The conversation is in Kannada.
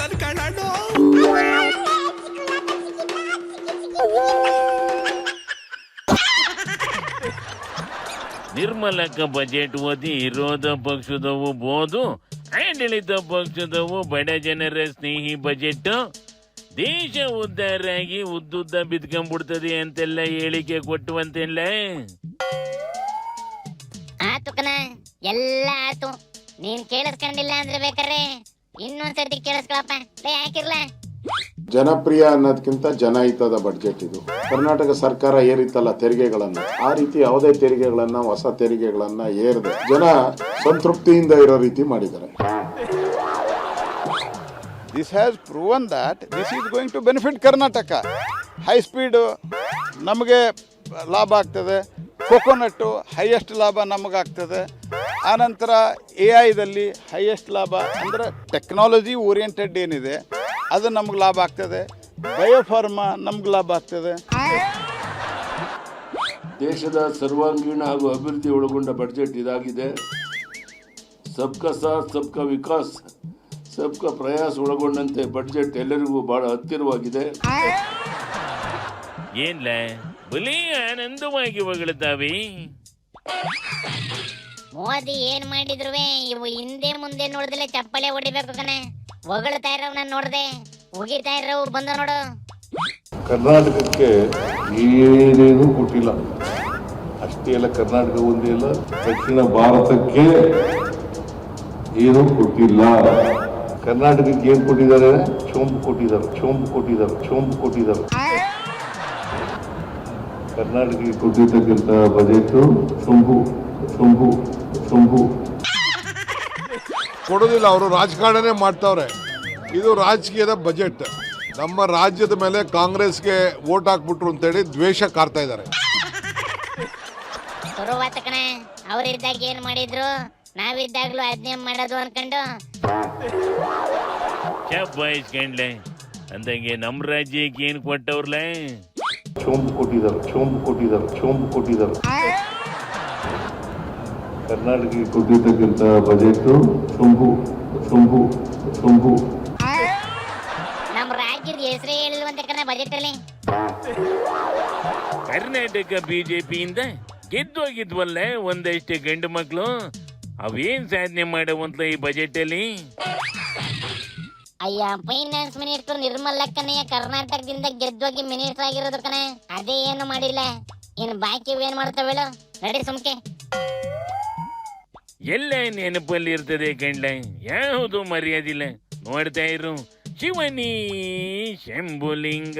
ನನ್ ಕಣ್ಣು. ನಿರ್ಮಲಕ ಬಜೆಟ್ ಓದಿ ವಿರೋಧ ಪಕ್ಷದವು ಬೋದು ಆಡಳಿತ ಪಕ್ಷದವು ಬಡ ಜನರ ಸ್ನೇಹಿ ಬಜೆಟ್ ದೇಶ ಉದ್ಧಾರ ಆಗಿ ಉದ್ದುದ್ದ ಬಿದ್ಕೊಂಡ್ಬಿಡ್ತದೆ ಅಂತೆಲ್ಲ ಹೇಳಿಕೆ ಕೊಟ್ಟುವಂತೆಲ್ಲ. ಆತು ಕಣ, ಎಲ್ಲ ಆತು. ನೀನ್ ಕೇಳಿಸ್ಕೊಂಡಿಲ್ಲ ಅಂದ್ರೆ ಬೇಕಾರೆ ಇನ್ನೊಂದ್ಸರ್ತಿ ಕೇಳಿಸ್ಕೊಳಪ್ಪ. ಯಾಕಿರ್ಲ ಜನಪ್ರಿಯ ಅನ್ನೋದಕ್ಕಿಂತ ಜನಹಿತದ ಬಡ್ಜೆಟ್ ಇದು. ಕರ್ನಾಟಕ ಸರ್ಕಾರ ಏರಿತಲ್ಲ ತೆರಿಗೆಗಳನ್ನ, ಆ ರೀತಿ ಯಾವುದೇ ತೆರಿಗೆಗಳನ್ನ, ಹೊಸ ತೆರಿಗೆಗಳನ್ನ ಏರದೆ ಜನ ಸಂತೃಪ್ತಿಯಿಂದ ಇರೋ ರೀತಿ ಮಾಡಿದ್ದಾರೆ. This has proven that this is going to benefit Karnataka. High speed ನಮಗೆ ಲಾಭ ಆಗ್ತದೆ, ಕೊಕೊನಟ್ಟು ಹೈಯೆಸ್ಟ್ ಲಾಭ ನಮಗಾಗ್ತದೆ. ಆನಂತರ AI ಹೈಯೆಸ್ಟ್ ಲಾಭ ಅಂದರೆ ಟೆಕ್ನಾಲಜಿ ಓರಿಯೆಂಟೆಡ್ ಏನಿದೆ ಅದು ನಮ್ಗೆ ಲಾಭ ಆಗ್ತದೆ. ಬಯೋಫಾರ್ಮಾ ನಮ್ಗೆ ಲಾಭ ಆಗ್ತದೆ. ದೇಶದ ಸರ್ವಾಂಗೀಣ ಹಾಗೂ ಅಭಿವೃದ್ಧಿ ಒಳಗೊಂಡ ಬಡ್ಜೆಟ್ ಇದಾಗಿದೆ. ಸಬ್ಕಾ ಸಾಥ್ ಸಬ್ಕಾ ವಿಕಾಸ್ ಸಬ್ಕಾ ಪ್ರಯಾಸ್ ಒಳಗೊಂಡಂತೆ ಬಡ್ಜೆಟ್ ಎಲ್ಲರಿಗೂ ಬಹಳ ಹತ್ತಿರವಾಗಿದೆ. ಏನ್ಲ ಬಲಿ ಆನಂದವಾಗಿ ಹೊಗಳ್ತಾವೆ. ಮೋದಿ ಏನ್ ಮಾಡಿದ್ರು ಇವು ಹಿಂದೆ ಮುಂದೆ ನೋಡಿದ್ರೆ ಚಪ್ಪಳೆ ಹೊಡಿಬೇಕು ಕಣೆ. ಹೊಗಳ್ತಾ ಇರೋವ್ನ ನೋಡ್ದೆ, ಉಗಿತಾ ಇರೋವು ಬಂದ ನೋಡು. ಕರ್ನಾಟಕಕ್ಕೆ ಏನೇನು ಕೊಟ್ಟಿಲ್ಲ. ಅಷ್ಟೇ ಅಲ್ಲ, ಕರ್ನಾಟಕ ಒಂದೇ ಅಲ್ಲ, ದಕ್ಷಿಣ ಭಾರತಕ್ಕೆ ಏನೂ ಕೊಟ್ಟಿಲ್ಲ. ಕರ್ನಾಟಕಕ್ಕೆ ಏನ್ ಕೊಟ್ಟಿದ್ದಾರೆ? ಚೊಂಬು ಕೊಟ್ಟಿದ್ದಾರೆ, ಚೊಂಬು ಕೊಟ್ಟಿದ್ದಾರೆ, ಚೊಂಬು ಕೊಟ್ಟಿದ್ದಾರೆ. ಕರ್ನಾಟಕಕ್ಕೆ ಕೊಟ್ಟಿರ್ತಕ್ಕಂಥ ಬಜೆಟ್ ಚೊಂಬು ಚೊಂಬು ಚೊಂಬು. ಕೊಡೋದಿಲ್ಲ, ಅವರು ರಾಜಕಾರಣನೇ ಮಾಡ್ತಾವ್ರೆ. ಇದು ರಾಜಕೀಯದ ಬಜೆಟ್. ನಮ್ಮ ರಾಜ್ಯದ ಮೇಲೆ ಕಾಂಗ್ರೆಸ್ಗೆ ವೋಟ್ ಹಾಕ್ಬಿಟ್ರು ಅಂತೇಳಿ ದ್ವೇಷ ಕಾರ್ತಾ ಇದ್ದಾರೆ. ಶುರುವಾತ ಕಣೆ, ಅವ್ರಿದ್ದಾಗ ಏನ್ ಮಾಡಿದ್ರು, ನಾವಿದ್ದಾಗ್ಲೂ ಅದನ್ನೇ ಮಾಡೋದು ಅನ್ಕೊಂಡು. ಬಯಸ್ಕೊಂಡ್ಲೆ ಅಂದಂಗೆ ನಮ್ಮ ರಾಜ್ಯಕ್ಕೆ ಏನ್ ಕೊಟ್ಟವ್ರಲ್ಲ? ಚೊಂಬು ಕೊಟ್ಟಿದ್ದಾರೆ, ಚೊಂಬು ಕೊಟ್ಟಿದ್ದಾರೆ, ಚೊಂಬು ಕೊಟ್ಟಿದ್ದಾರೆ. ಕರ್ನಾಟಕಕ್ಕೆ ಕೊಟ್ಟಿರ್ತಕ್ಕಂಥ ಬಜೆಟ್ ಚೊಂಬು ಚೊಂಬು ಚೊಂಬು. ನಮ್ಮ ರಾಜ್ಯದ ಹೆಸರೇ ಹೇಳಿಲ್ವಂತೆ ಕಣ ಬಜೆಟ್ ಅಲ್ಲಿ. ಕರ್ನಾಟಕ ಬಿಜೆಪಿಯಿಂದ ಗೆದ್ದೋಗಿದ್ವಲ್ಲ ಒಂದಷ್ಟು ಗಂಡು ಮಕ್ಕಳು, ಅವೇನ್ ಸಾಧನೆ ಮಾಡವಂತ ಈ ಬಜೆಟ್ ಅಲ್ಲಿ? ಅಯ್ಯ, ಫೈನಾನ್ಸ್ ಮಿನಿಸ್ಟರ್ ನಿರ್ಮಲಾ ಕಣಯ್ಯ ಕರ್ನಾಟಕದಿಂದ ಗೆದ್ದೋಗಿ ಮಿನಿಸ್ಟರ್ ಆಗಿರೋದು ಕಣೆ. ಅದೇ ಏನು ಮಾಡಿಲ್ಲ. ಇನ್ನು ಬಾಕಿ ಏನ್ ಮಾಡ್ತಾವೇಳು? ನಡಿ ಸುಮ್ಕೆ. ಎಲ್ಲ ನೆನಪಲ್ಲಿ ಇರ್ತದೆ ಕಂಡ್ಲ, ಯಾವುದು ಮರ್ಯಾದಿಲ್ಲ. ನೋಡ್ತಾ ಇರು ಶಿವನಿ ಶಂಭುಲಿಂಗ.